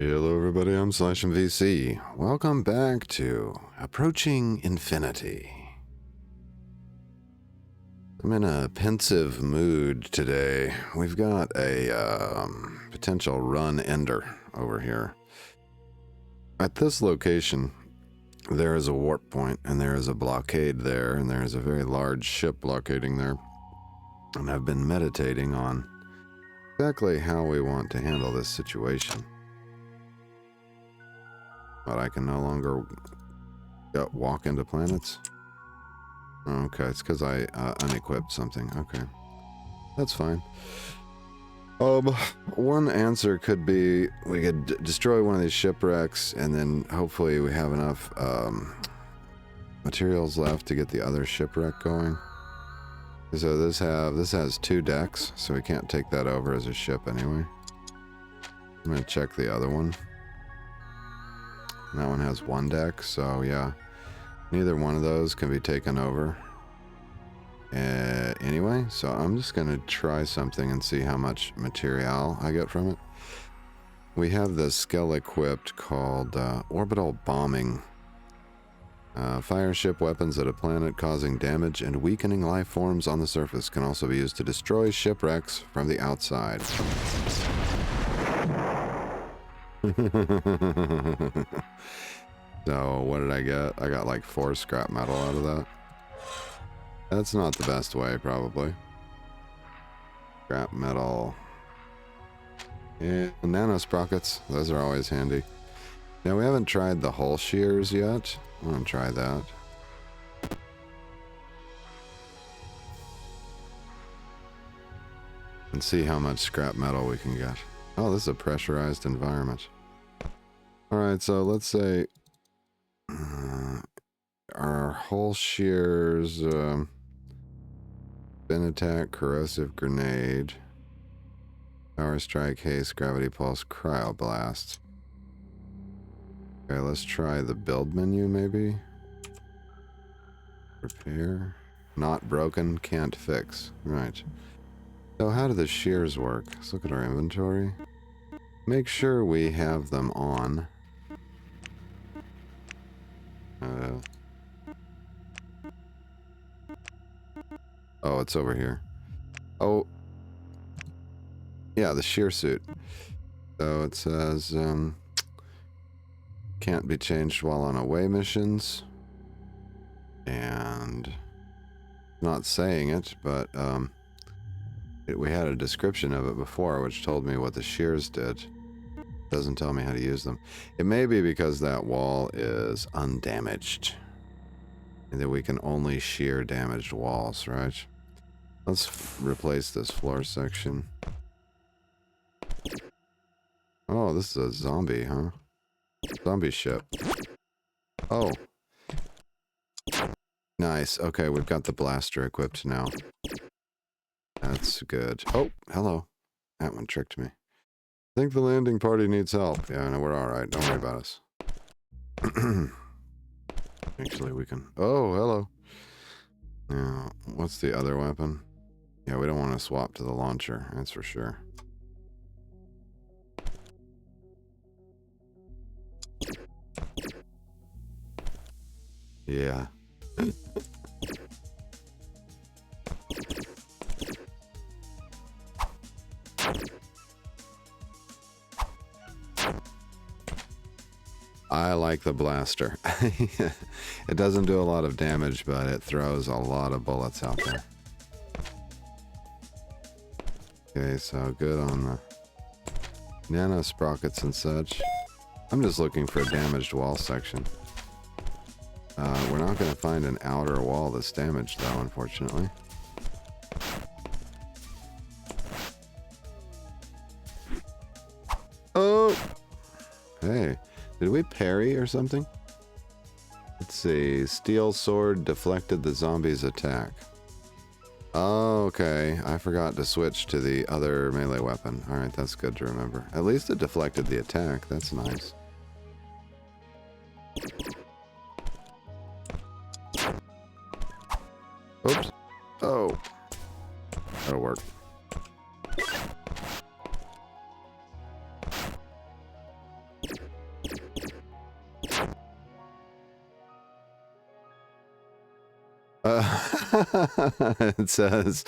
Hello everybody, I'm /VC. Welcome back to Approaching Infinity. I'm in a pensive mood today. We've got a potential run ender over here. At this location, there is a warp point, and there is a blockade there, and there is a very large ship blockading there. And I've been meditating on exactly how we want to handle this situation. But I can no longer walk into planets. Okay, it's because I unequipped something. Okay, that's fine. One answer could be we could destroy one of these shipwrecks, and then hopefully we have enough materials left to get the other shipwreck going. So this has 2 decks, so we can't take that over as a ship anyway. I'm gonna check the other one. That one has 1 deck, so yeah, neither one of those can be taken over. Anyway, so I'm just going to try something and see how much material I get from it. We have the skill equipped called Orbital Bombing. Fire ship weapons at a planet causing damage and weakening life forms on the surface can also be used to destroy shipwrecks from the outside. So what did I get? I got like 4 scrap metal out of that. That's not the best way, probably. Scrap metal. And nano sprockets. Those are always handy. Now we haven't tried the hull shears yet. I'm gonna try that. And see how much scrap metal we can get. Oh, this is a pressurized environment. Alright, so let's say our hull shears, spin attack, corrosive grenade, power strike, haste, gravity pulse, cryoblast. Okay, let's try the build menu maybe. Repair. Not broken, can't fix. Right. So how do the shears work? Let's look at our inventory. Make sure we have them on. Oh, it's over here. Oh. Yeah, the shear suit. So it says, can't be changed while on away missions. And not saying it, but we had a description of it before, which told me what the shears did. Doesn't tell me how to use them. It may be because that wall is undamaged, and that we can only shear damaged walls, right? Let's replace this floor section. Oh, this is a zombie, huh? Zombie ship. Oh. Nice. Okay, we've got the blaster equipped now. That's good. Oh, hello. That one tricked me. I think the landing party needs help. Yeah, no, we're alright. Don't worry about us. Actually, we can... Oh, hello. Now, what's the other weapon? Yeah, we don't want to swap to the launcher, that's for sure. Yeah. I like the blaster. It doesn't do a lot of damage, but it throws a lot of bullets out there. Okay, so good on the nano sprockets and such. I'm just looking for a damaged wall section. We're not going to find an outer wall that's damaged, though, unfortunately. Oh! Hey, did we parry or something? Let's see. Steel sword deflected the zombie's attack. Oh, okay. I forgot to switch to the other melee weapon. Alright, that's good to remember. At least it deflected the attack. That's nice. Oops. Oh. That'll work. It says,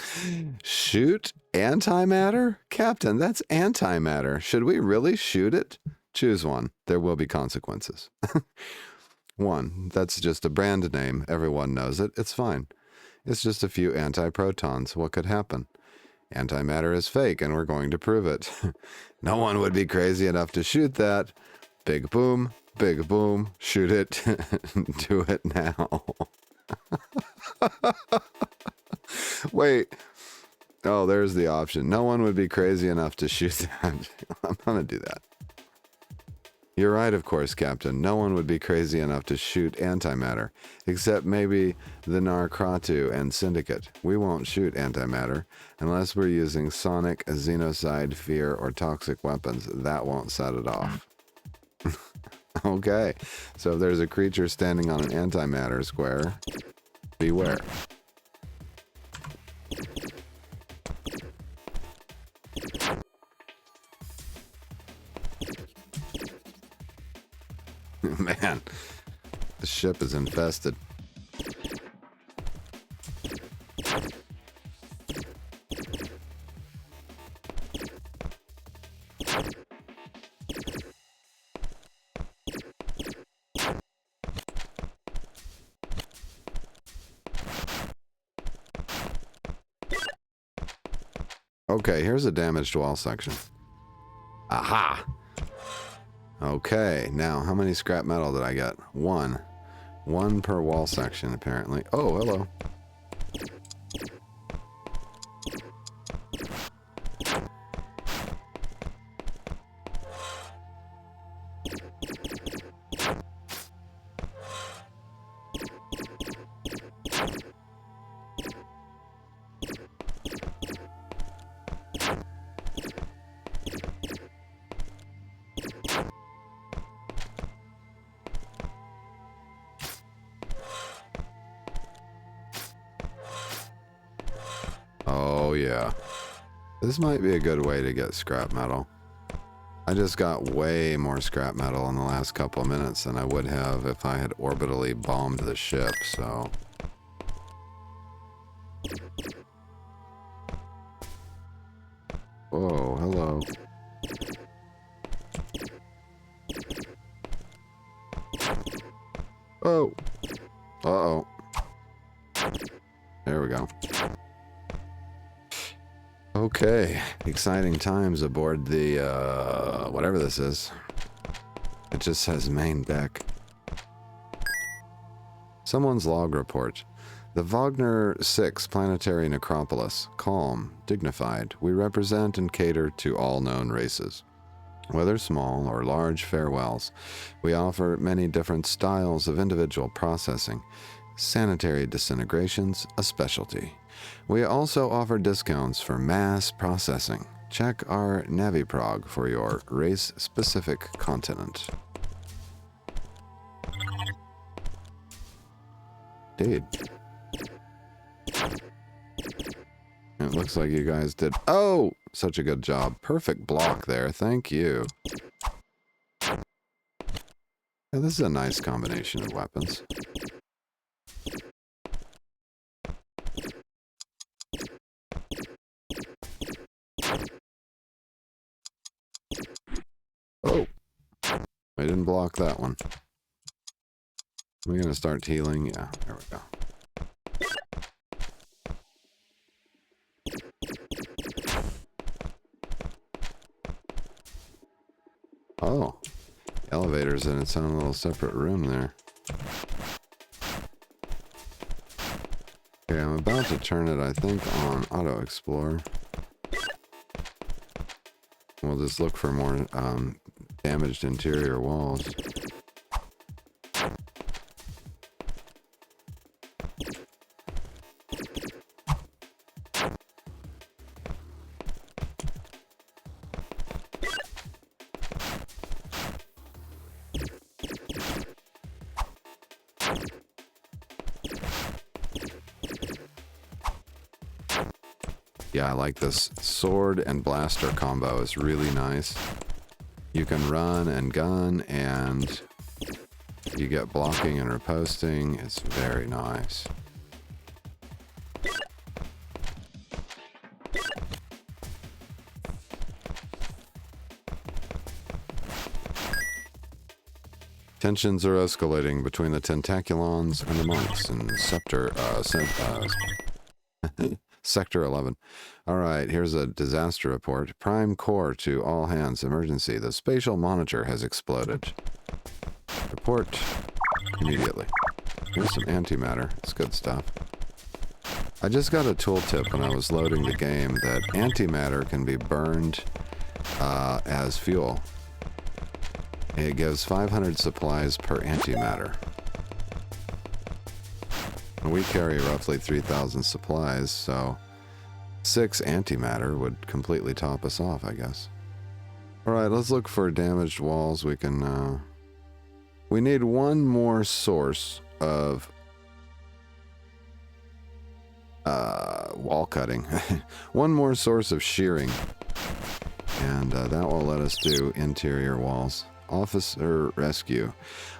shoot antimatter? Captain, that's antimatter. Should we really shoot it? Choose one. There will be consequences. 1. That's just a brand name. Everyone knows it. It's fine. It's just a few antiprotons. What could happen? Antimatter is fake, and we're going to prove it. No one would be crazy enough to shoot that. Big boom, shoot it. Do it now. Wait. Oh, there's the option. No one would be crazy enough to shoot that. I'm going to do that. You're right, of course, Captain. No one would be crazy enough to shoot antimatter, except maybe the Narkratu and Syndicate. We won't shoot antimatter unless we're using sonic, xenocide, fear, or toxic weapons. That won't set it off. Okay, so if there's a creature standing on an antimatter square, beware. Man, the ship is infested. Okay, here's a damaged wall section. Aha! Okay, now how many scrap metal did I get? 1. 1 per wall section, apparently. Oh, hello. Oh, yeah. This might be a good way to get scrap metal. I just got way more scrap metal in the last couple of minutes than I would have if I had orbitally bombed the ship, so... Whoa, hello. Oh! Uh-oh. There we go. Okay, exciting times aboard the, whatever this is. It just says main deck. Someone's log report. The Wagner 6 Planetary Necropolis. Calm, dignified. We represent and cater to all known races. Whether small or large farewells, we offer many different styles of individual processing. Sanitary disintegrations, a specialty. We also offer discounts for mass processing. Check our Naviprog for your race-specific continent. Dude. It looks like you guys did... Oh! Such a good job. Perfect block there. Thank you. Yeah, this is a nice combination of weapons. Oh! I didn't block that one. We're gonna start healing. Yeah, there we go. Oh, the elevator's in its own little separate room there. Okay, I'm about to turn it, I think, on Auto Explore. We'll just look for more damaged interior walls. Yeah, I like this sword and blaster combo. It's really nice. You can run and gun, and you get blocking and riposting. It's very nice. Tensions are escalating between the tentaculons and the monks in Sector 11. All right, here's a disaster report. Prime core to all hands. Emergency. The spatial monitor has exploded. Report immediately. Here's some antimatter. It's good stuff. I just got a tooltip when I was loading the game that antimatter can be burned as fuel. It gives 500 supplies per antimatter. We carry roughly 3,000 supplies, so 6 antimatter would completely top us off, I guess. Alright, let's look for damaged walls. We can, we need one more source of wall cutting. One more source of shearing. And that will let us do interior walls. Officer Rescue.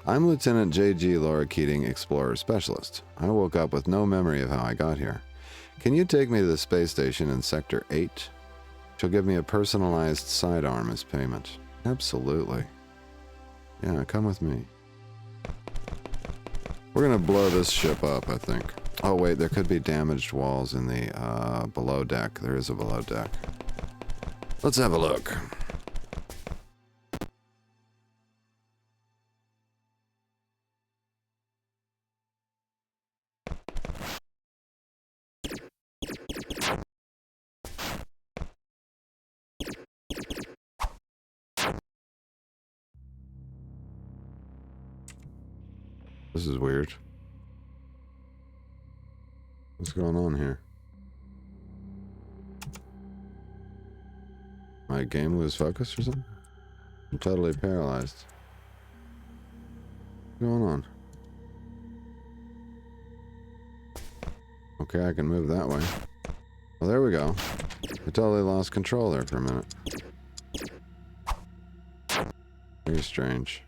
I'm Lieutenant J.G. Laura Keating, Explorer Specialist. I woke up with no memory of how I got here. Can you take me to the space station in Sector 8? She'll give me a personalized sidearm as payment. Absolutely. Yeah, come with me. We're gonna blow this ship up, I think. Oh wait, there could be damaged walls in the below deck. There is a below deck. Let's have a look. This is weird. What's going on here? My game lose focus or something? I'm totally paralyzed. What's going on? Okay, I can move that way. Well, there we go. I totally lost control there for a minute. Very strange.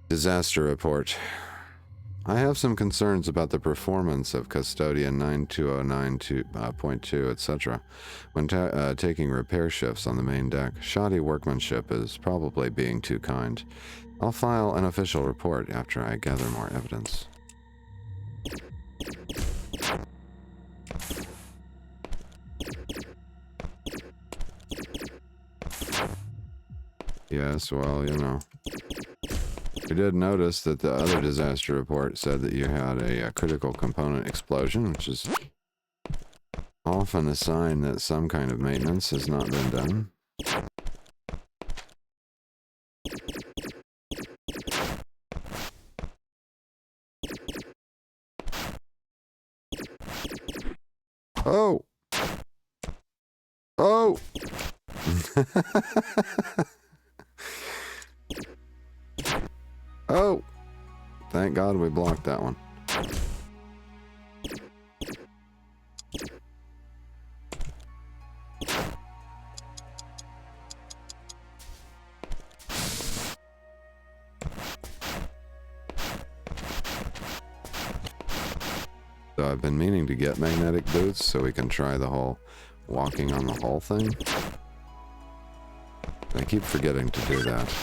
Disaster report. I have some concerns about the performance of Custodian 9209.2, etc. when taking repair shifts on the main deck. Shoddy workmanship is probably being too kind. I'll file an official report after I gather more evidence. Yes, well, you know. We did notice that the other disaster report said that you had a critical component explosion, which is often a sign that some kind of maintenance has not been done. Oh! Oh! Oh! Thank God we blocked that one. So I've been meaning to get magnetic boots so we can try the whole walking on the hull thing. I keep forgetting to do that.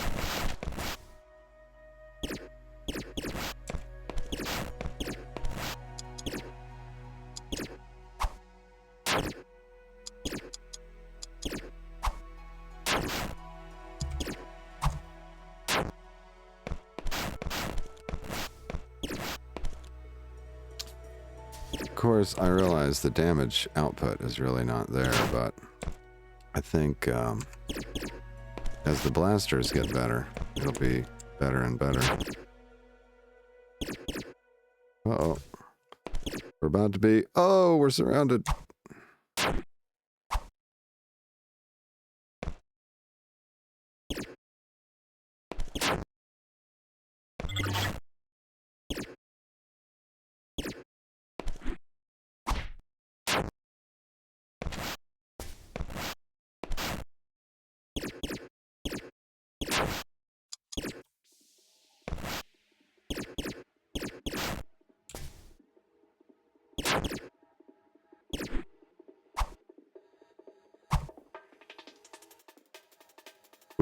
Of course, I realize the damage output is really not there, but I think as the blasters get better, it'll be better and better. Uh-oh. We're about to be... Oh, we're surrounded.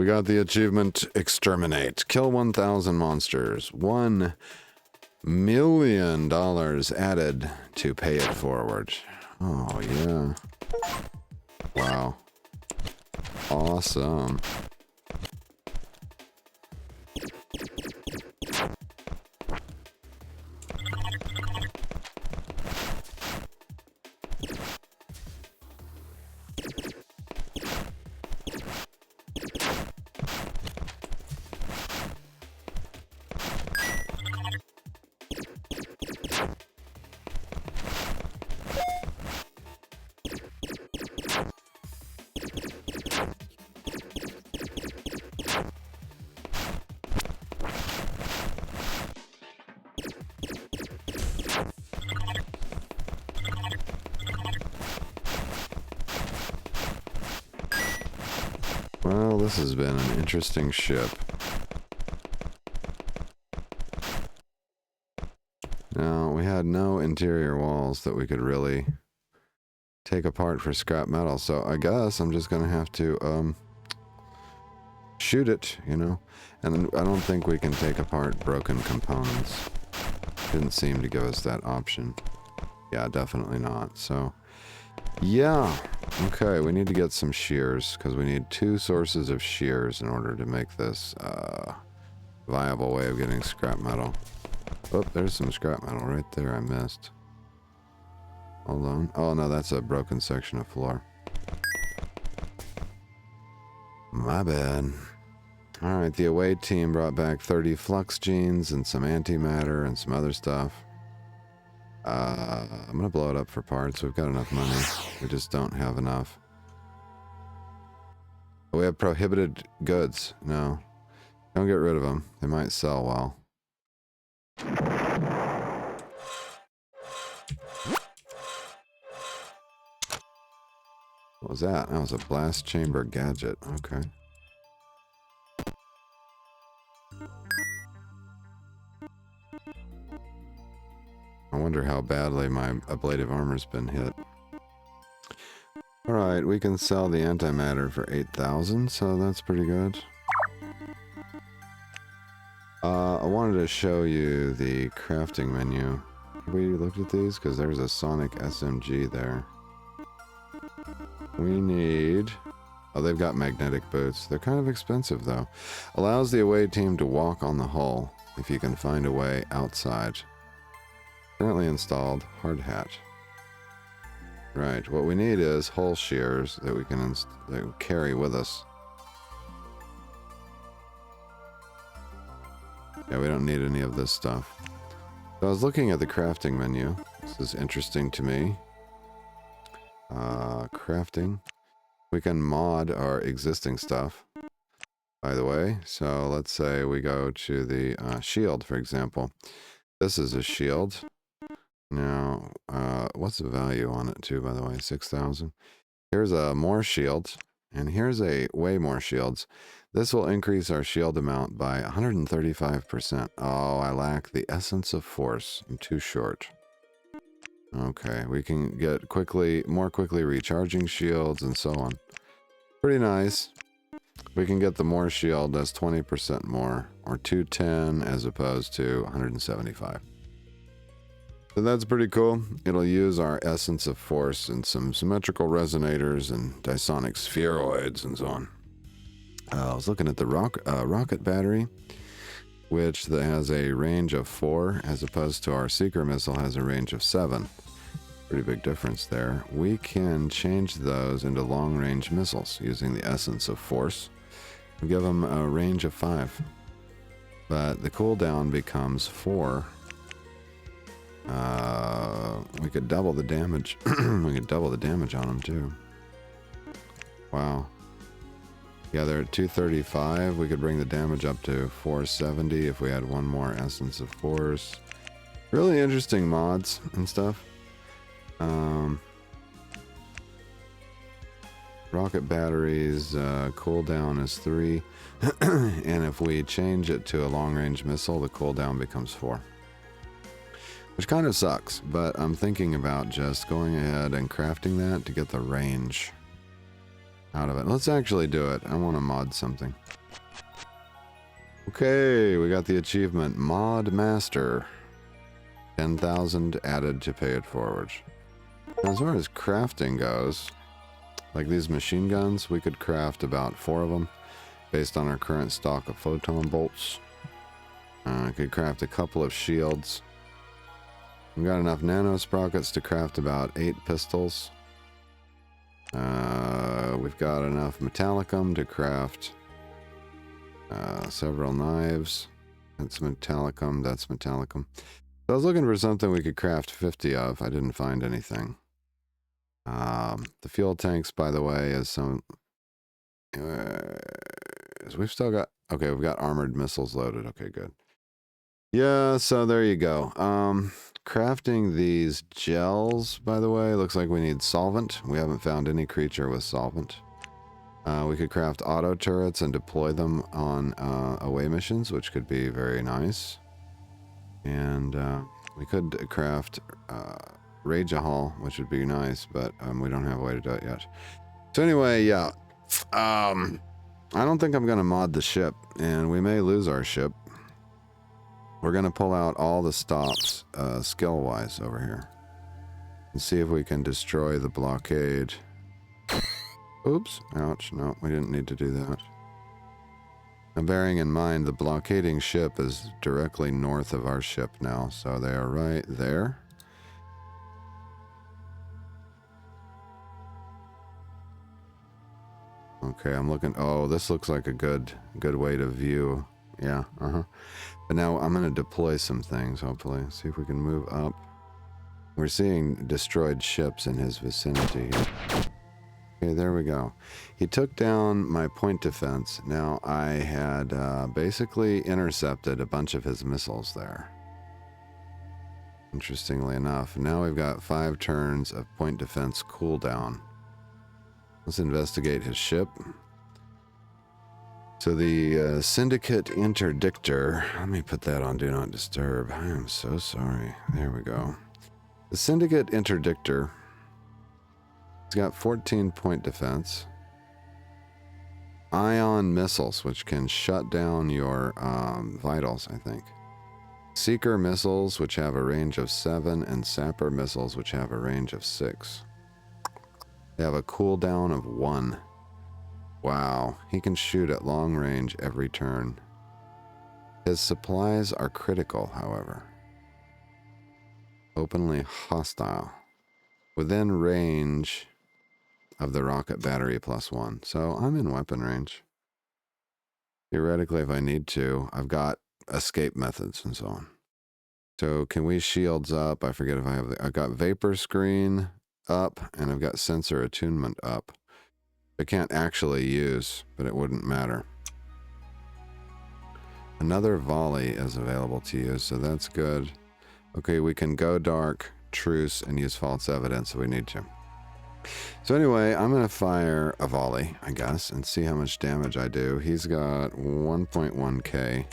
We got the achievement Exterminate. Kill 1,000 monsters. $1 million added to pay it forward. Oh, yeah. Wow. Awesome. Well, this has been an interesting ship. Now, we had no interior walls that we could really take apart for scrap metal, so I guess I'm just gonna have to, shoot it, you know? And I don't think we can take apart broken components. Didn't seem to give us that option. Yeah, definitely not, so... Yeah, okay, we need to get some shears, because we need 2 sources of shears in order to make this viable way of getting scrap metal. Oh, there's some scrap metal right there I missed. Hold on. Oh, no, that's a broken section of floor. My bad. Alright, the away team brought back 30 flux genes and some antimatter and some other stuff. I'm gonna blow it up for parts. We've got enough money. We just don't have enough. We have prohibited goods. No. Don't get rid of them. They might sell well. What was that? That was a blast chamber gadget. Okay. I wonder how badly my ablative armor's been hit. Alright, we can sell the antimatter for 8,000, so that's pretty good. I wanted to show you the crafting menu. Have we looked at these? Because there's a Sonic SMG there. We need... Oh, they've got magnetic boots. They're kind of expensive, though. Allows the away team to walk on the hull, if you can find a way outside. Currently installed hard hat. Right, what we need is hull shears that we can carry with us. Yeah, we don't need any of this stuff. So I was looking at the crafting menu. This is interesting to me. Crafting. We can mod our existing stuff, by the way. So let's say we go to the shield, for example. This is a shield. Now, what's the value on it too, by the way? 6,000. Here's a more shield, and here's a way more shields. This will increase our shield amount by 135%. Oh, I lack the essence of force. I'm too short. Okay, we can get more quickly recharging shields and so on. Pretty nice. We can get the more shield, that's 20% more, or 210 as opposed to 175. So that's pretty cool. It'll use our essence of force and some symmetrical resonators and disonic spheroids and so on. I was looking at the rocket battery, which has a range of 4 as opposed to our seeker missile has a range of 7. Pretty big difference there. We can change those into long-range missiles using the essence of force. We give them a range of 5, but the cooldown becomes 4. We could double the damage. We could double the damage on them too. Wow. Yeah, they're at 235. We could bring the damage up to 470 if we had one more essence of force. Really interesting mods and stuff. Rocket batteries, cooldown is 3. And if we change it to a long-range missile, the cooldown becomes 4. Which kind of sucks, but I'm thinking about just going ahead and crafting that to get the range. out of it. Let's actually do it. I want to mod something. Okay, we got the achievement. Mod Master. 10,000 added to pay it forward. Now, as far as crafting goes, like these machine guns, we could craft about 4 of them based on our current stock of photon bolts. I could craft a couple of shields. We've got enough nano sprockets to craft about 8 pistols. We've got enough metallicum to craft several knives. That's metallicum, that's metallicum. So I was looking for something we could craft 50 of. I didn't find anything. The fuel tanks, by the way, is some... we've still got... Okay, we've got armored missiles loaded. Okay, good. Yeah, so there you go. Crafting these gels, by the way, looks like we need solvent. We haven't found any creature with solvent. We could craft auto turrets and deploy them on away missions, which could be very nice. And we could craft Rage-a-Hall, which would be nice, but we don't have a way to do it yet. So anyway, yeah. I don't think I'm going to mod the ship, and we may lose our ship. We're going to pull out all the stops skill-wise over here and see if we can destroy the blockade. Oops. Ouch. No, we didn't need to do that. Now, bearing in mind, the blockading ship is directly north of our ship now, so they are right there. Okay, I'm looking... Oh, this looks like a good way to view. Yeah, But now I'm going to deploy some things, hopefully. See if we can move up. We're seeing destroyed ships in his vicinity. Okay, there we go. He took down my point defense. Now, I had basically intercepted a bunch of his missiles there. Interestingly enough. Now we've got 5 turns of point defense cooldown. Let's investigate his ship. So the Syndicate Interdictor, let me put that on Do Not Disturb. I am so sorry. There we go. The Syndicate Interdictor, it's got 14 point defense. Ion missiles, which can shut down your vitals, I think. Seeker missiles, which have a range of 7, and Sapper missiles, which have a range of 6. They have a cooldown of 1. Wow, he can shoot at long range every turn. His supplies are critical, however. Openly hostile. Within range of the rocket battery +1. So I'm in weapon range. Theoretically, if I need to, I've got escape methods and so on. So can we shields up? I forget if I have... I've got vapor screen up, and I've got sensor attunement up. I can't actually use, but it wouldn't matter. Another volley is available to use, so that's good. Okay, we can go dark, truce, and use false evidence if we need to. So anyway, I'm going to fire a volley, I guess, and see how much damage I do. He's got 1.1k.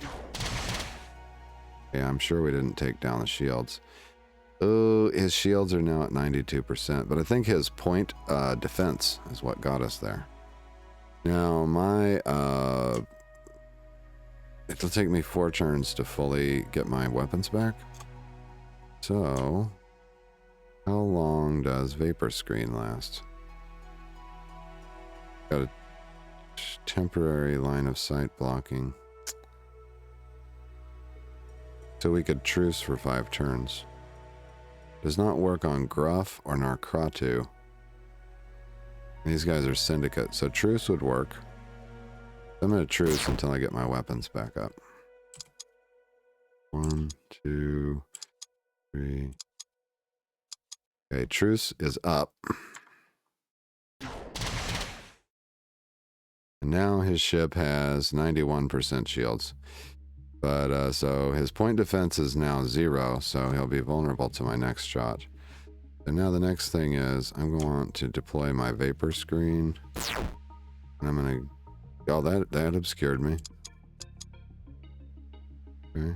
Yeah, I'm sure we didn't take down the shields. Oh, his shields are now at 92%, but I think his point defense is what got us there. Now, it'll take me 4 turns to fully get my weapons back. So, how long does vapor screen last? Got a temporary line of sight blocking. So we could truce for 5 turns. Does not work on Gruff or Narkratu. These guys are Syndicate, so truce would work. I'm going to truce until I get my weapons back up. 1, 2, 3. Okay, truce is up. And now his ship has 91% shields. But, so his point defense is now 0, so he'll be vulnerable to my next shot. And now the next thing is, I'm going to deploy my vapor screen. And I'm going to... Oh, that obscured me. Okay.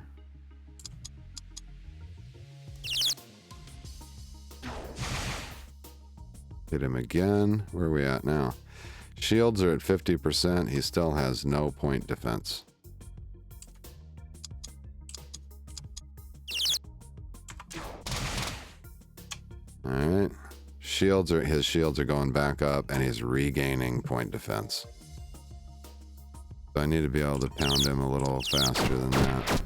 Hit him again. Where are we at now? Shields are at 50%. He still has no point defense. Alright. His shields are going back up, and he's regaining point defense. So I need to be able to pound him a little faster than that.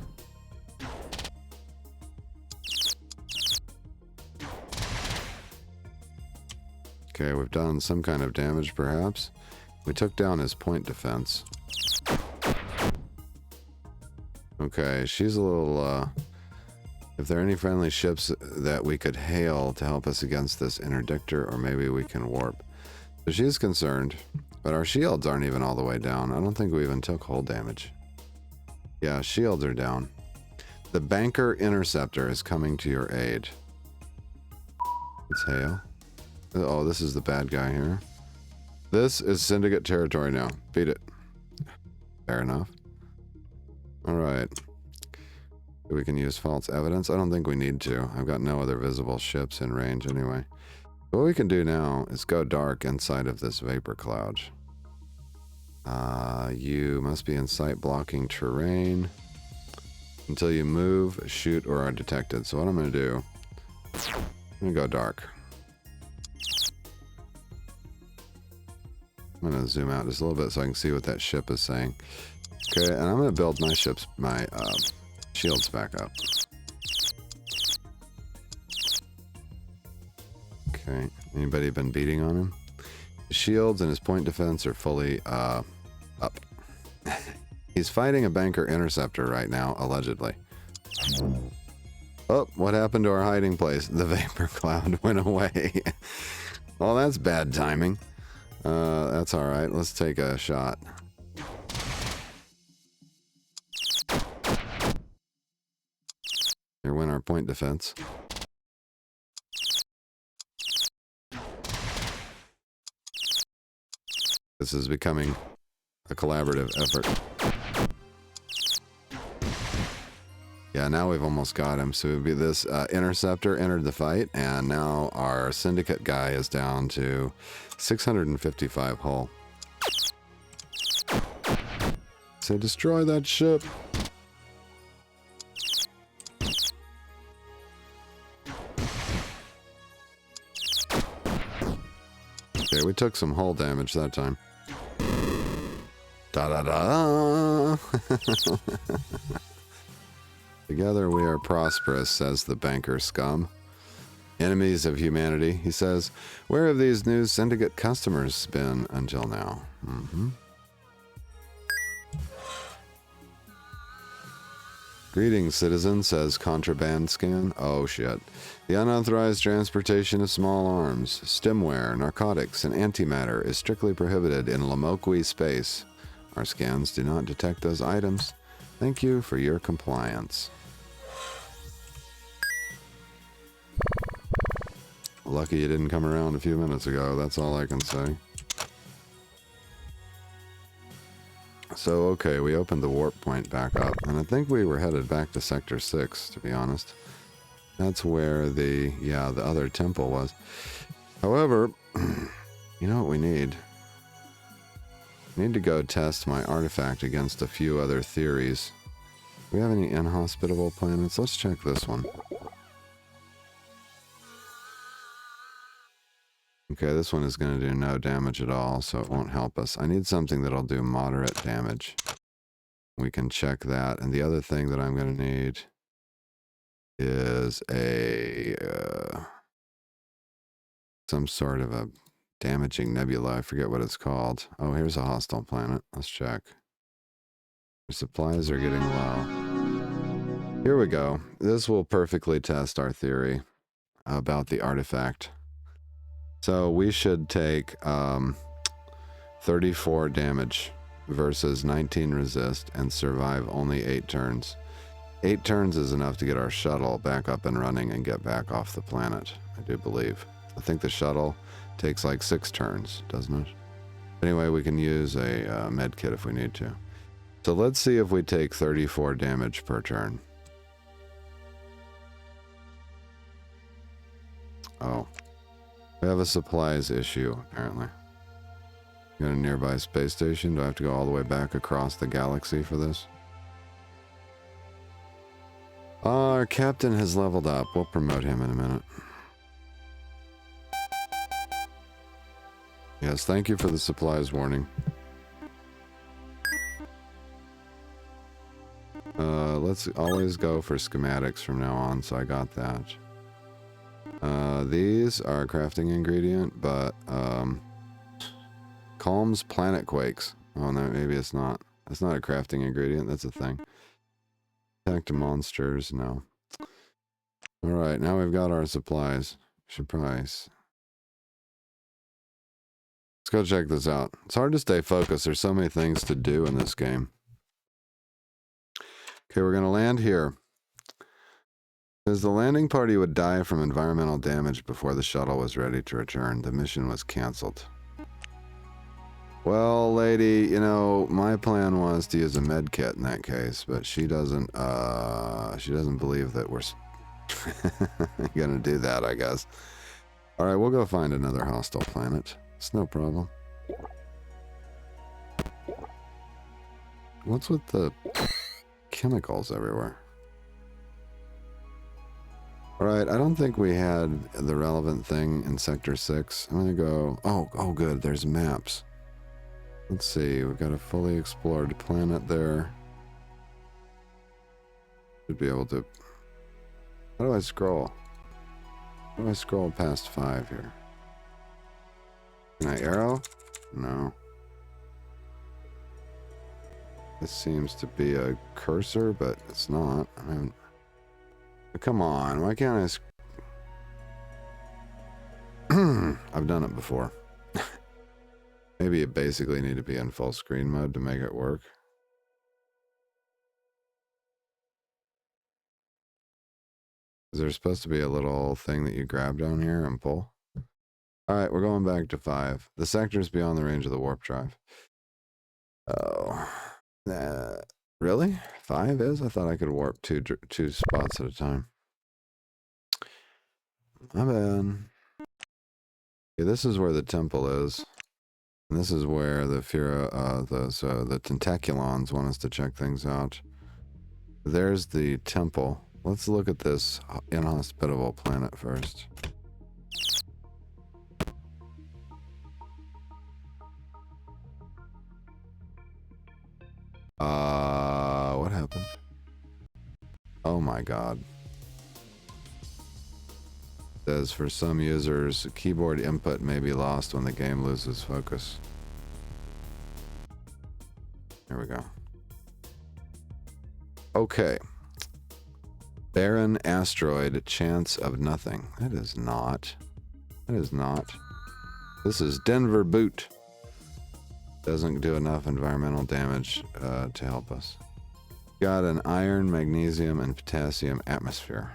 Okay, we've done some kind of damage, perhaps. We took down his point defense. Okay, she's a little, if there are any friendly ships that we could hail to help us against this interdictor, or maybe we can warp. So she's concerned, but our shields aren't even all the way down. I don't think we even took hull damage. Yeah, shields are down. The Banker Interceptor is coming to your aid. Let's hail. Oh, this is the bad guy here. This is Syndicate territory now. Beat it. Fair enough. Alright. We can use false evidence. I don't think we need to. I've got no other visible ships in range anyway. What we can do now is go dark inside of this vapor cloud. You must be in sight blocking terrain. Until you move, shoot, or are detected. So what I'm going to do, I'm going to go dark. I'm going to zoom out just a little bit so I can see what that ship is saying. Okay, and I'm going to build my shields back up. Okay, anybody been beating on him? His shields and his point defense are fully up. He's fighting a Banker Interceptor right now, allegedly. Oh, what happened to our hiding place? The vapor cloud went away. Well, that's bad timing. That's alright. Let's take a shot. Here went our point defense. This is becoming a collaborative effort. Yeah, now we've almost got him. So it would be this Interceptor entered the fight, and now our Syndicate guy is down to 655 hull. So destroy that ship. Okay, we took some hull damage that time. Da-da-da! Together we are prosperous, says the Banker scum. Enemies of humanity, he says. Where have these new Syndicate customers been until now? Greetings, citizen, says Contraband Scan. Oh, shit. The unauthorized transportation of small arms, stemware, narcotics, and antimatter is strictly prohibited in Lamoqui space. Our scans do not detect those items. Thank you for your compliance. Lucky you didn't come around a few minutes ago, that's all I can say. So, okay, we opened the warp point back up, and I think we were headed back to Sector 6, to be honest. That's where the other temple was. However, you know what we need? I need to go test my artifact against a few other theories. Do we have any inhospitable planets? Let's check this one. Okay, this one is going to do no damage at all, so it won't help us. I need something that'll do moderate damage. We can check that. And the other thing that I'm going to need is some sort of a damaging nebula. I forget what it's called. Oh, here's a hostile planet. Let's check. The supplies are getting low. Here we go. This will perfectly test our theory about the artifact. So we should take 34 damage versus 19 resist and survive only 8 turns. 8 turns is enough to get our shuttle back up and running and get back off the planet, I do believe. I think the shuttle takes like 6 turns, doesn't it? Anyway, we can use a med kit if we need to. So let's see if we take 34 damage per turn. Oh. We have a supplies issue, apparently. Got a nearby space station. Do I have to go all the way back across the galaxy for this? Our captain has leveled up. We'll promote him in a minute. Yes, thank you for the supplies warning. Let's always go for schematics from now on, so I got that. These are a crafting ingredient, but calms planet quakes. Oh no, maybe it's not. That's not a crafting ingredient, that's a thing. Attack to monsters, no. Alright, now we've got our supplies. Should price. Let's go check this out. It's hard to stay focused. There's so many things to do in this game. Okay, we're going to land here. As the landing party would die from environmental damage before the shuttle was ready to return, the mission was canceled. Well, lady, you know, my plan was to use a med kit in that case, but she doesn't believe that we're gonna do that, I guess. All right, we'll go find another hostile planet. It's no problem. What's with the chemicals everywhere? All right, I don't think we had the relevant thing in Sector 6. I'm gonna go, oh good, there's maps. Let's see, we've got a fully explored planet there. Should be able to... How do I scroll? How do I scroll past 5 here? Can I arrow? No. This seems to be a cursor, but it's not. I mean, come on, why can't I... I've done it before. Maybe you basically need to be in full screen mode to make it work. Is there supposed to be a little thing that you grab down here and pull? Alright, we're going back to 5. The sector is beyond the range of the warp drive. Oh. Really? 5 is? I thought I could warp two spots at a time. My bad. Okay, this is where the temple is. And this is where the the Tentaculons want us to check things out. There's the temple. Let's look at this inhospitable planet first. What happened? Oh my god. It says for some users, keyboard input may be lost when the game loses focus. Here we go. Okay. Barren asteroid, chance of nothing. That is not. That is not. This is Denver Boot. Doesn't do enough environmental damage to help us. Got an iron, magnesium, and potassium atmosphere.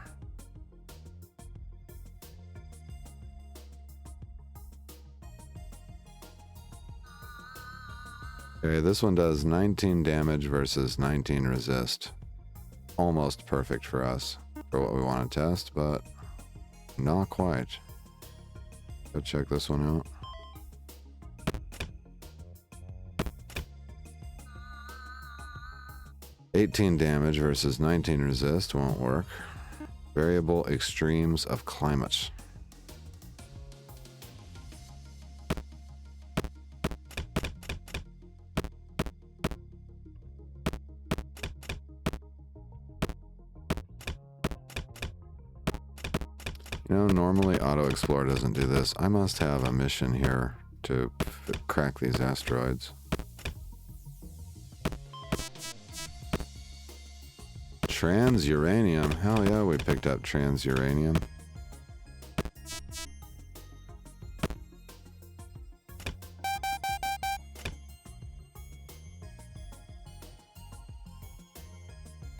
Okay, this one does 19 damage versus 19 resist. Almost perfect for us, for what we want to test, but not quite. Go check this one out. $18 damage versus 19 resist won't work. Variable extremes of climate. You know, normally Auto Explore doesn't do this. I must have a mission here to crack these asteroids. Trans-uranium. Hell yeah, we picked up trans-uranium.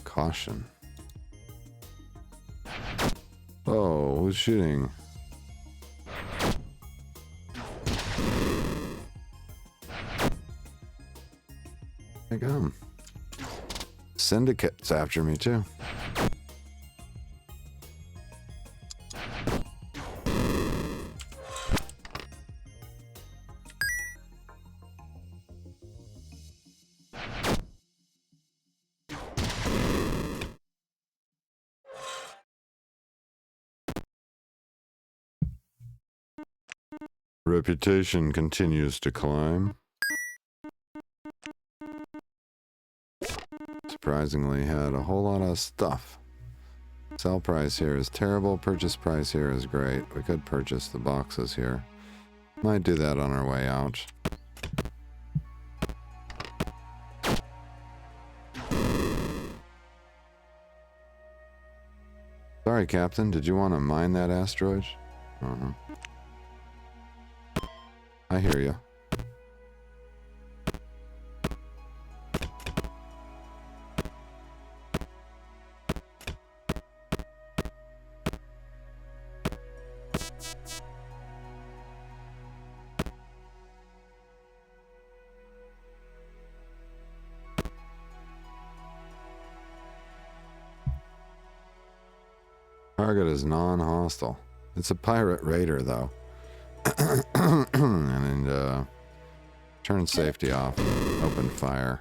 Caution. Oh, who's shooting? There you go. Syndicate's after me too. reputation continues to climb. Surprisingly, had a whole lot of stuff. Sell price here is terrible. Purchase price here is great. We could purchase the boxes here. Might do that on our way out. Sorry, Captain. Did you want to mine that asteroid? I hear you. Target is non-hostile. It's a pirate raider, though. and turn safety off. Open fire.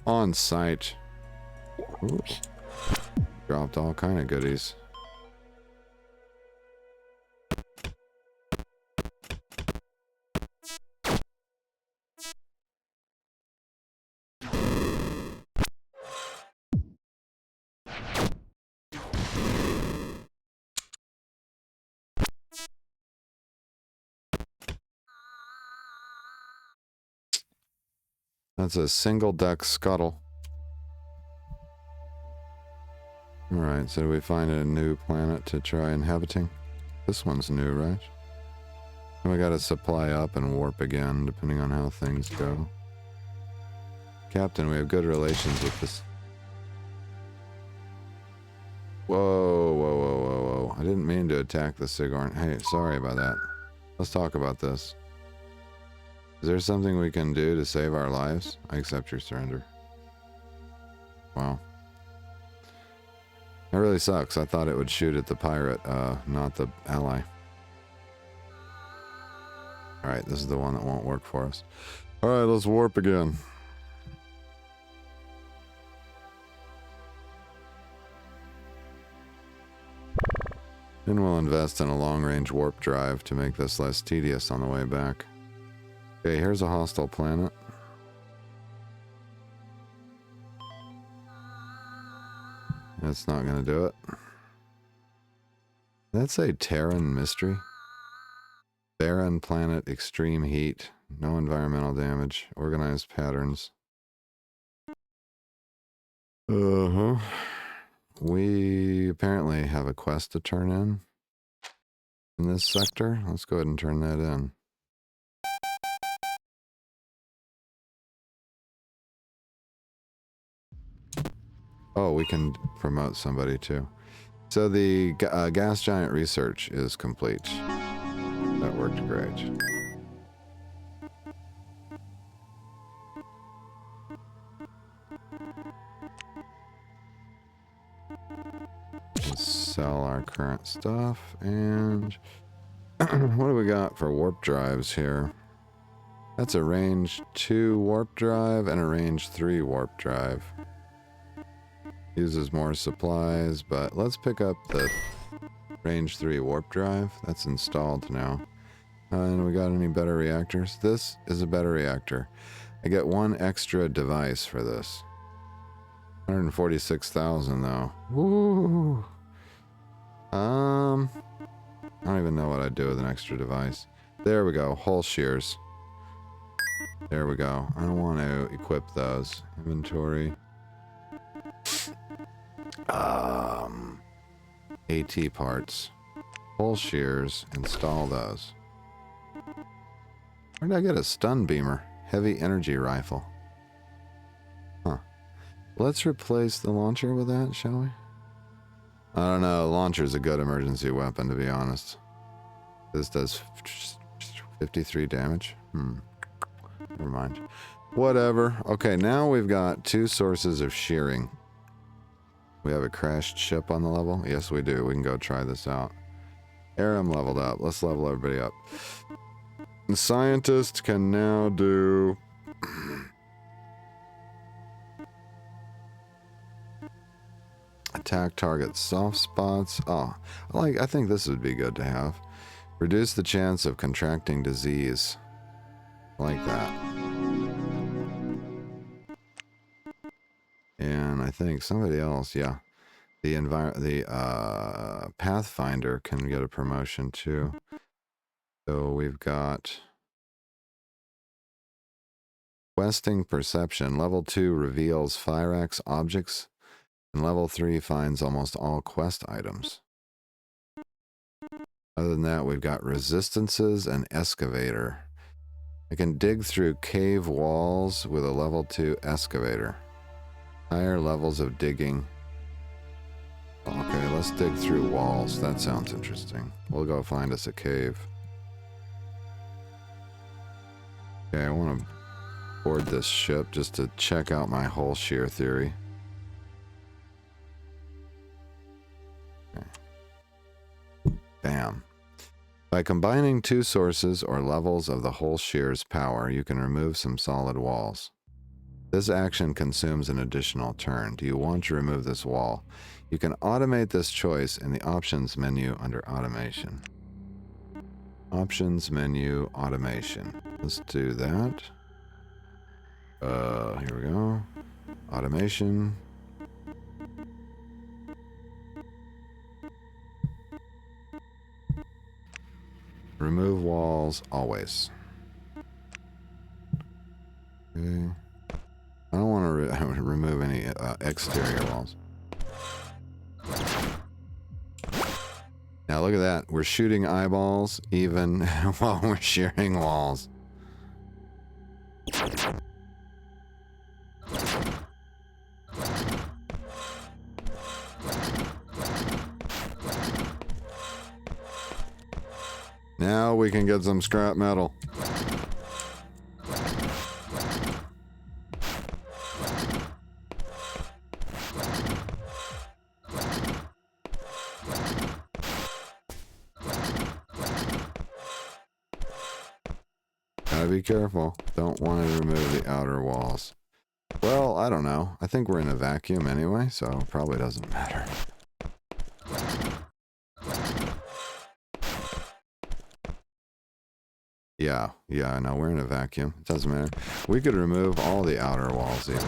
On site. Oops. Dropped all kind of goodies. That's a single deck scuttle. Alright, so do we find a new planet to try inhabiting? This one's new, right? And we gotta supply up and warp again, depending on how things go. Captain, we have good relations with this. Whoa, whoa, whoa, whoa, whoa. I didn't mean to attack the Sigourn. Hey, sorry about that. Let's talk about this. Is there something we can do to save our lives? I accept your surrender. Wow. That really sucks. I thought it would shoot at the pirate, not the ally. Alright, this is the one that won't work for us. Alright, let's warp again. Then we'll invest in a long-range warp drive to make this less tedious on the way back. Okay, here's a hostile planet. That's not gonna do it. That's a Terran mystery. Barren planet, extreme heat, no environmental damage, organized patterns. We apparently have a quest to turn in this sector. Let's go ahead and turn that in. Oh, we can promote somebody too. So the gas giant research is complete. That worked great. Let's sell our current stuff. And what do we got for warp drives here? That's a range 2 warp drive and a range 3 warp drive. Uses more supplies, but let's pick up the range 3 warp drive. That's installed now. And we got any better reactors? This is a better reactor. I get 1 extra device for this. 146,000 though. Woo! I don't even know what I'd do with an extra device. There we go. Hull shears. There we go. I don't want to equip those. Inventory. AT parts. Hull shears. Install those. Where did I get a stun beamer? Heavy energy rifle. Huh. Let's replace the launcher with that, shall we? I don't know. The launcher's a good emergency weapon, to be honest. This does 53 damage. Never mind. Whatever. Okay, now we've got 2 sources of shearing. We have a crashed ship on the level? Yes, we do. We can go try this out. Aram leveled up. Let's level everybody up. The scientist can now do... attack target soft spots. Oh, I think this would be good to have. Reduce the chance of contracting disease. Like that. And I think somebody else, yeah. The Pathfinder can get a promotion too. So we've got questing perception. Level 2 reveals Fyrax objects, and level 3 finds almost all quest items. Other than that, we've got resistances and excavator. I can dig through cave walls with a level 2 excavator. Higher levels of digging. Okay, let's dig through walls. That sounds interesting. We'll go find us a cave. Okay, I want to board this ship just to check out my hull shear theory. Okay. Bam. By combining 2 sources or levels of the hull shear's power, you can remove some solid walls. This action consumes an additional turn. Do you want to remove this wall? You can automate this choice in the options menu under automation. Options menu, automation. Let's do that. Here we go. Automation. Remove walls always. Okay. I don't want to remove any exterior walls. Now look at that. We're shooting eyeballs even while we're shearing walls. Now we can get some scrap metal. Gotta be careful. Don't want to remove the outer walls. Well, I don't know. I think we're in a vacuum anyway, so it probably doesn't matter. Yeah, no, we're in a vacuum. It doesn't matter. We could remove all the outer walls even.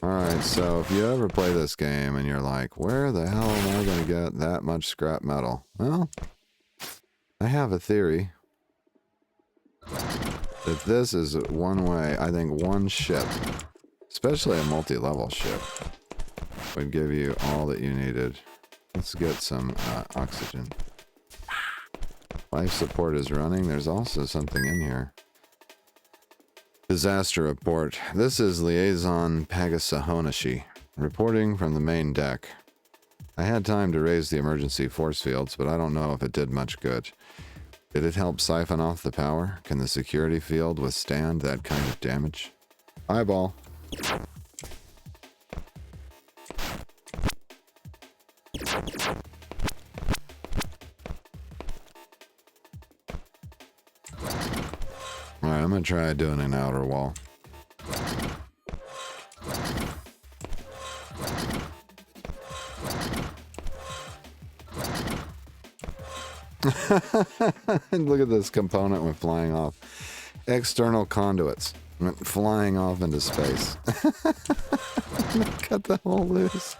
Alright, so if you ever play this game and you're like, where the hell am I going to get that much scrap metal? Well, I have a theory. If this is one way, I think one ship, especially a multi-level ship, would give you all that you needed. Let's get some oxygen. Life support is running. There's also something in here. Disaster report. This is Liaison Pagasahonashi, reporting from the main deck. I had time to raise the emergency force fields, but I don't know if it did much good. Did it help siphon off the power? Can the security field withstand that kind of damage? Eyeball. Alright, I'm gonna try doing an outer wall. Look at this component went flying off. External conduits went flying off into space. Cut the hole loose.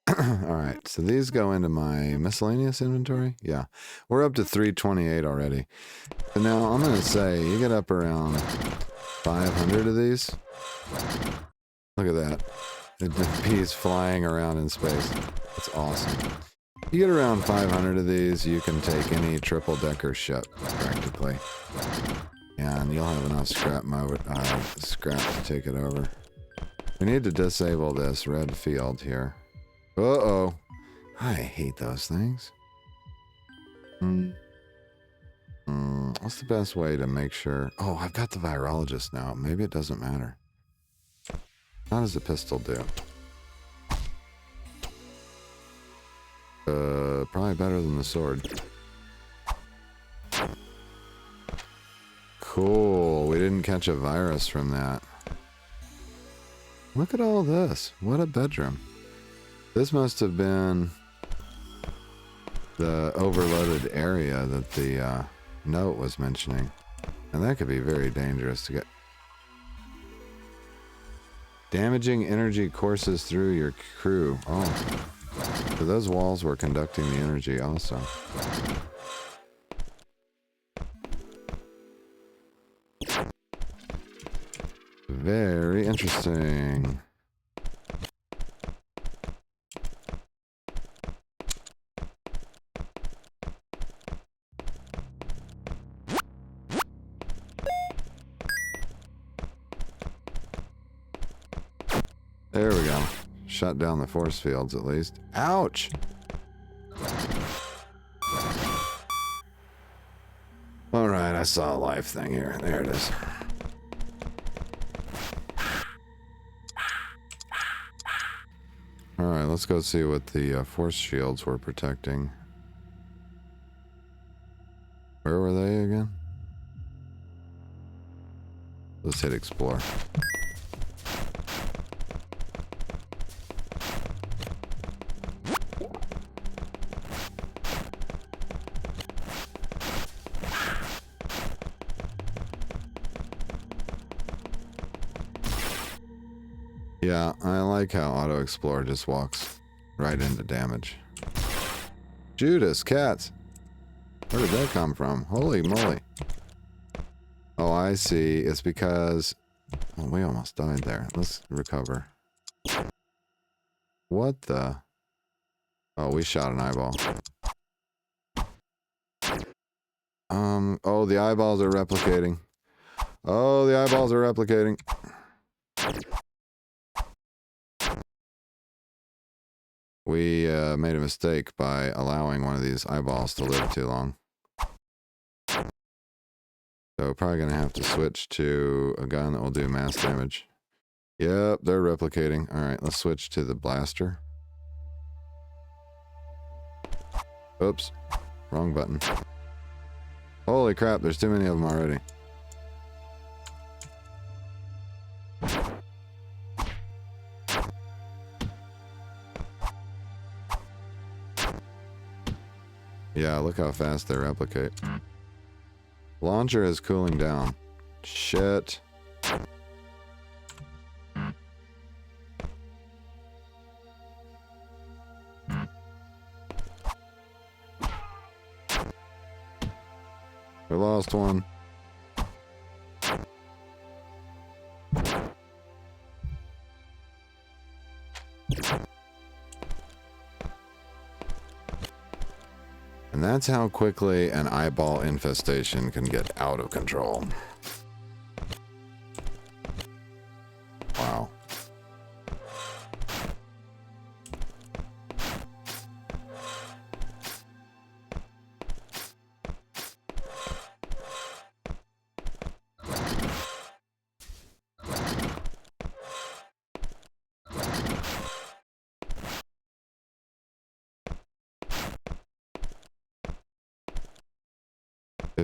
Alright, so these go into my miscellaneous inventory. Yeah, we're up to 328 already. So now I'm going to say you get up around 500 of these. Look at that. The bees flying around in space. That's awesome. You get around 500 of these, you can take any triple-decker ship, practically. And you'll have enough scrap to take it over. We need to disable this red field here. Uh-oh. I hate those things. What's the best way to make sure... Oh, I've got the virologist now. Maybe it doesn't matter. How does the pistol do? Probably better than the sword. Cool. We didn't catch a virus from that. Look at all this. What a bedroom. This must have been the overloaded area that the note was mentioning. And that could be very dangerous to get. Damaging energy courses through your crew. Oh. So those walls were conducting the energy also. Very interesting. There we go. Shut down the force fields at least. Ouch! Alright, I saw a live thing here. There it is. Alright, let's go see what the force shields were protecting. Where were they again? Let's hit explore. Yeah, I like how Auto Explorer just walks right into damage. Judas, cats! Where did that come from? Holy moly. Oh, I see. It's because... Oh, we almost died there. Let's recover. What the... Oh, we shot an eyeball. Oh, the eyeballs are replicating. Oh, the eyeballs are replicating. We made a mistake by allowing one of these eyeballs to live too long. So probably going to have to switch to a gun that will do mass damage. Yep, they're replicating. Alright, let's switch to the blaster. Oops, wrong button. Holy crap, there's too many of them already. Yeah, look how fast they replicate. Launcher is cooling down. Shit. We lost one. And that's how quickly an eyeball infestation can get out of control. Wow.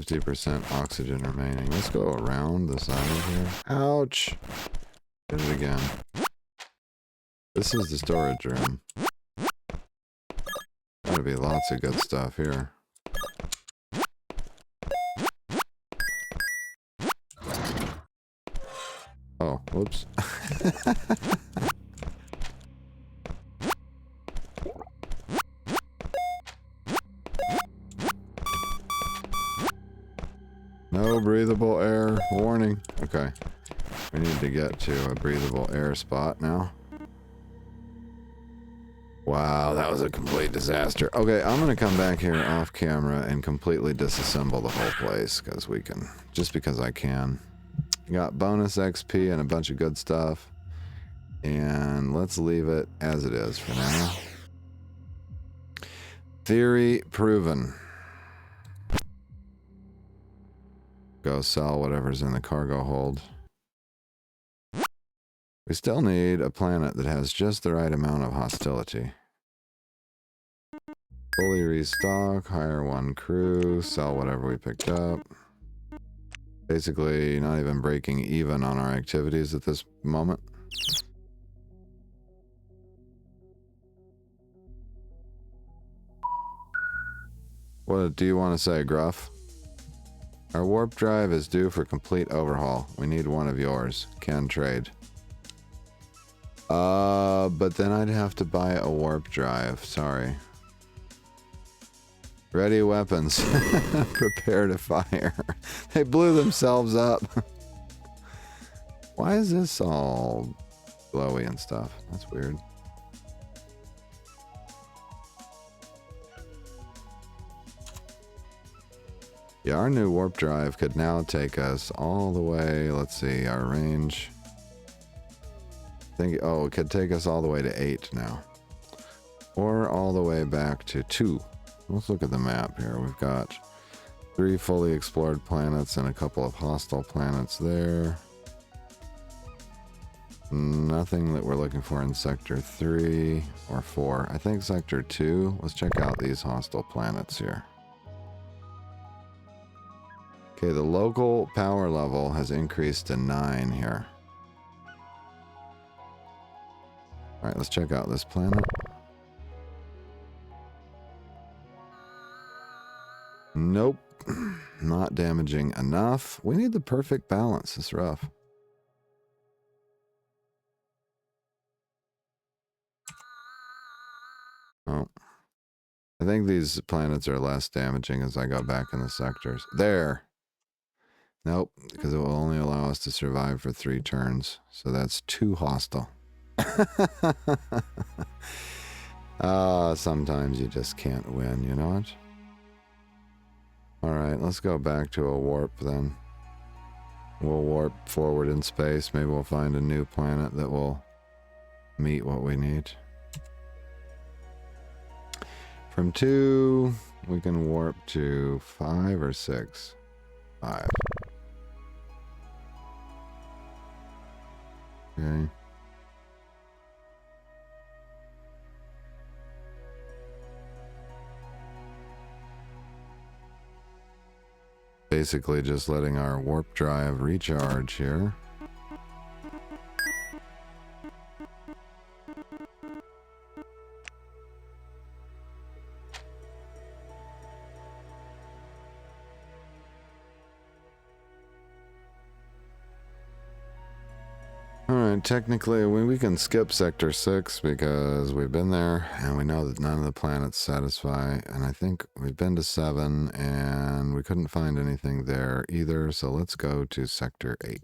%, oxygen remaining. Let's go around the side here. Ouch! Did it again. This is the storage room. Gotta be lots of good stuff here. Oh, whoops. No breathable air. Warning. Okay. We need to get to a breathable air spot now. Wow, that was a complete disaster. Okay, I'm going to come back here off camera and completely disassemble the whole place, because we can. Just because I can. Got bonus XP and a bunch of good stuff. And let's leave it as it is for now. Theory proven. Go sell whatever's in the cargo hold. We still need a planet that has just the right amount of hostility. Fully restock, hire one crew, sell whatever we picked up. Basically, not even breaking even on our activities at this moment. What do you want to say, Gruff? Our warp drive is due for complete overhaul. We need one of yours. Can trade. But then I'd have to buy a warp drive. Sorry. Ready weapons. Prepare to fire. They blew themselves up. Why is this all glowy and stuff? That's weird. Yeah, our new warp drive could now take us all the way. Let's see, our range. Oh, it could take us all the way to 8 now. Or all the way back to 2. Let's look at the map here. We've got 3 fully explored planets and a couple of hostile planets there. Nothing that we're looking for in Sector 3 or 4. I think Sector 2. Let's check out these hostile planets here. Okay, the local power level has increased to 9 here. Alright, let's check out this planet. Nope. Not damaging enough. We need the perfect balance. It's rough. Oh. I think these planets are less damaging as I go back in the sectors. There! Nope, because it will only allow us to survive for 3 turns. So that's 2 hostile. Sometimes you just can't win, you know what? Alright, let's go back to a warp then. We'll warp forward in space. Maybe we'll find a new planet that will meet what we need. From 2, we can warp to 5 or 6. 5. Okay. Basically just letting our warp drive recharge here. Alright, technically we can skip Sector 6 because we've been there and we know that none of the planets satisfy, and I think we've been to 7 and we couldn't find anything there either, so let's go to Sector 8.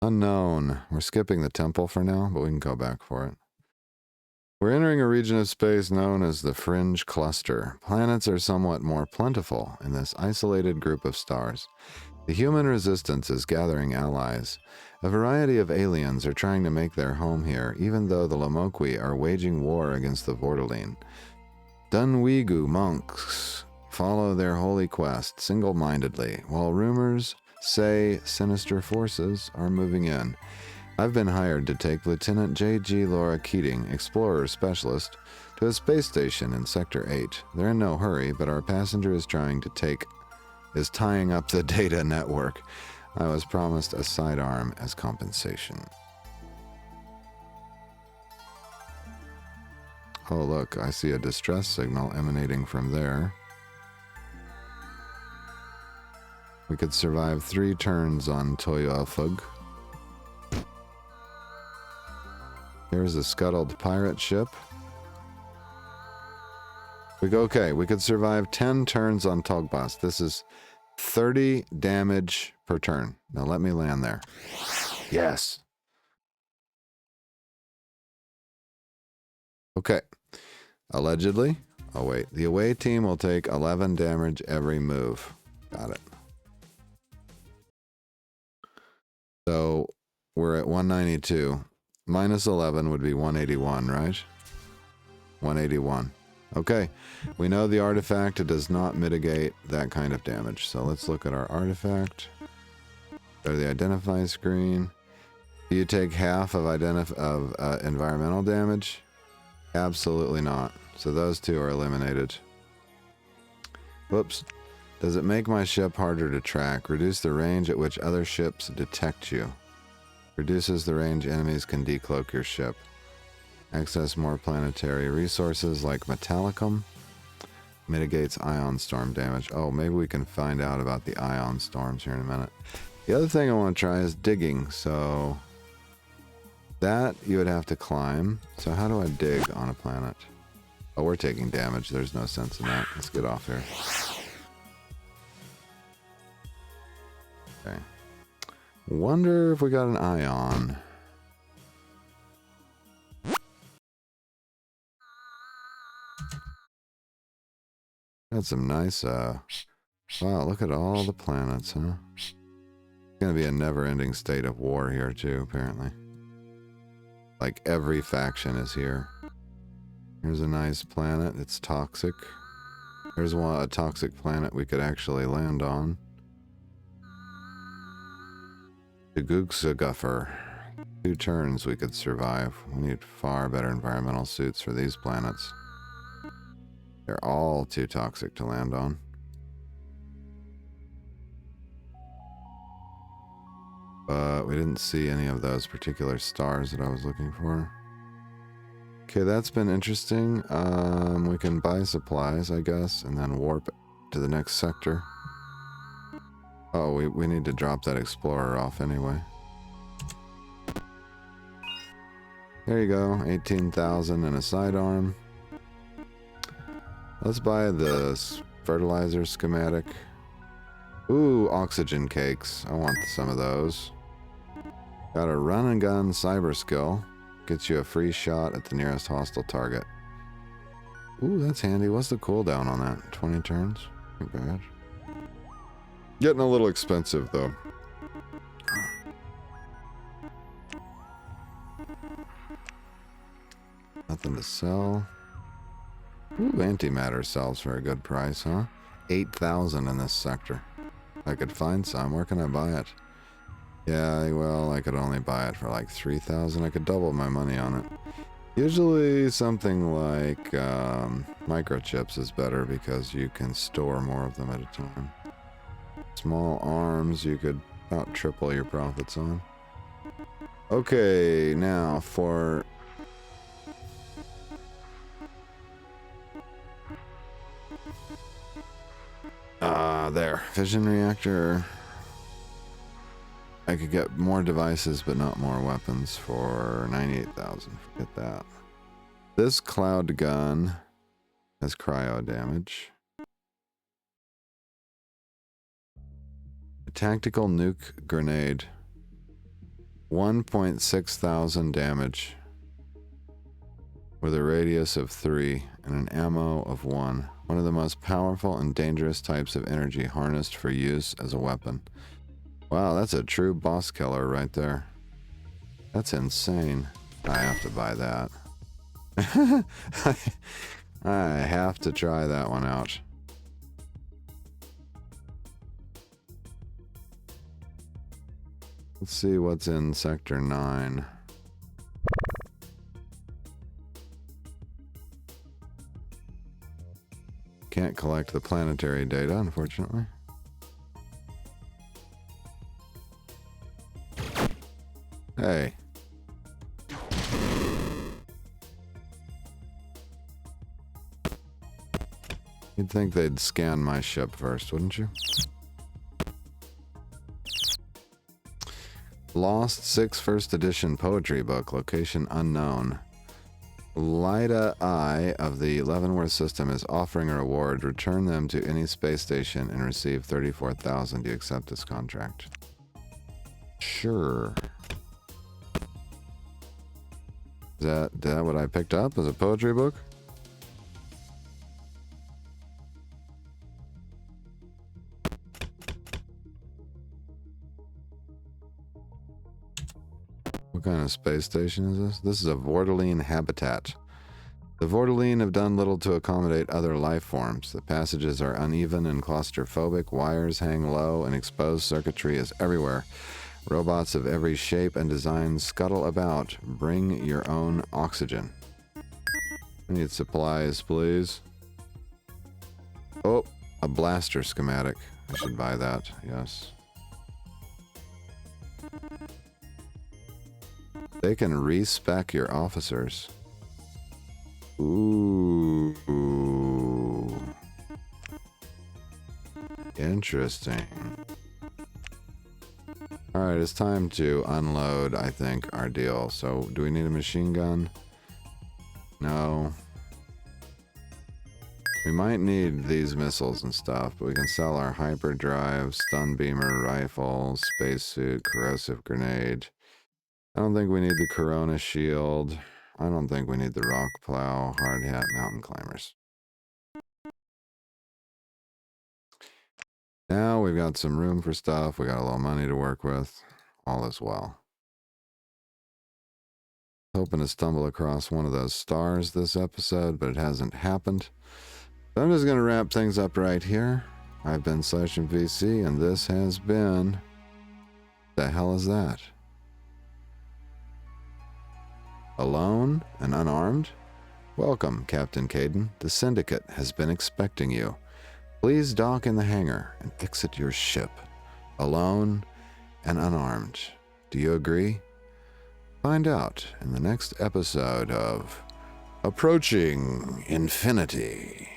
Unknown. We're skipping the temple for now, but we can go back for it. We're entering a region of space known as the Fringe Cluster. Planets are somewhat more plentiful in this isolated group of stars. The human resistance is gathering allies. A variety of aliens are trying to make their home here, even though the Lamoqui are waging war against the Vortaline. Dunwigu monks follow their holy quest single-mindedly, while rumors say sinister forces are moving in. I've been hired to take Lieutenant J.G. Laura Keating, Explorer Specialist, to a space station in Sector 8. They're in no hurry, but our passenger is tying up the data network. I was promised a sidearm as compensation. Oh look, I see a distress signal emanating from there. We could survive 3 turns on Toyofug. Here's a scuttled pirate ship. Okay, we could survive 10 turns on Togbas. This is 30 damage per turn. Now let me land there. Yes. Okay. Allegedly. Oh wait, the away team will take 11 damage every move. Got it. So we're at 192. Minus 11 would be 181, right? 181. Okay, we know the artifact does not mitigate that kind of damage. So let's look at our artifact. Go to the identify screen. Do you take half of environmental damage? Absolutely not. So those 2 are eliminated. Whoops. Does it make my ship harder to track? Reduce the range at which other ships detect you. Reduces the range enemies can decloak your ship. Access more planetary resources like Metallicum. Mitigates ion storm damage. Oh, maybe we can find out about the ion storms here in a minute. The other thing I want to try is digging. So that you would have to climb. So how do I dig on a planet? Oh, we're taking damage. There's no sense in that. Let's get off here. Okay. Wonder if we got an ion. Got some nice, wow, look at all the planets, huh? It's gonna be a never-ending state of war here, too, apparently. Like, every faction is here. Here's a nice planet. It's toxic. There's a toxic planet we could actually land on. Gugugsa 2 turns we could survive. We need far better environmental suits for these planets. They're all too toxic to land on. But we didn't see any of those particular stars that I was looking for. Okay, that's been interesting. We can buy supplies, I guess, and then warp to the next sector. Oh, we need to drop that explorer off anyway. There you go, 18,000 and a sidearm. Let's buy this fertilizer schematic. Ooh, oxygen cakes. I want some of those. Got a run and gun cyber skill. Gets you a free shot at the nearest hostile target. Ooh, that's handy. What's the cooldown on that? 20 turns? Not bad. Getting a little expensive, though. Nothing to sell. Ooh, antimatter sells for a good price, huh? 8,000 in this sector. I could find some. Where can I buy it? Yeah, well, I could only buy it for like 3,000. I could double my money on it. Usually something like microchips is better because you can store more of them at a time. Small arms, you could about triple your profits on. Okay, now for... there. Fission reactor. I could get more devices, but not more weapons for 98,000. Forget that. This cloud gun has cryo damage. A tactical nuke grenade. 1.6 thousand damage. With a radius of 3 and an ammo of 1. One of the most powerful and dangerous types of energy harnessed for use as a weapon. Wow, that's a true boss killer right there. That's insane. I have to buy that. I have to try that one out. Let's see what's in Sector 9. Can't collect the planetary data, unfortunately. Hey. You'd think they'd scan my ship first, wouldn't you? Lost 6 first edition poetry book, location unknown. Lyda I of the Leavenworth system is offering a reward. Return them to any space station and receive 34,000. Do you accept this contract? Sure. Is that what I picked up as a poetry book? What kind of space station is this? This is a Vortaline habitat. The Vortaline have done little to accommodate other life forms. The passages are uneven and claustrophobic, wires hang low, and exposed circuitry is everywhere. Robots of every shape and design scuttle about. Bring your own oxygen. I need supplies, please. Oh, A blaster schematic. I should buy that, yes. They can respec your officers. Ooh. Interesting. Alright, it's time to unload, I think, our deal. So, do we need a machine gun? No. We might need these missiles and stuff, but we can sell our hyperdrive, stun beamer, rifle, spacesuit, corrosive grenade. I don't think we need the Corona shield. I don't think we need the rock plow, hard hat, mountain climbers. Now we've got some room for stuff. We got a little money to work with. All is well. Hoping to stumble across one of those stars this episode, but it hasn't happened. So I'm just going to wrap things up right here. I've been Session VC, and this has been... The hell is that? Alone and unarmed? Welcome, Captain Caden. The Syndicate has been expecting you. Please dock in the hangar and exit your ship. Alone and unarmed. Do you agree? Find out in the next episode of Approaching Infinity.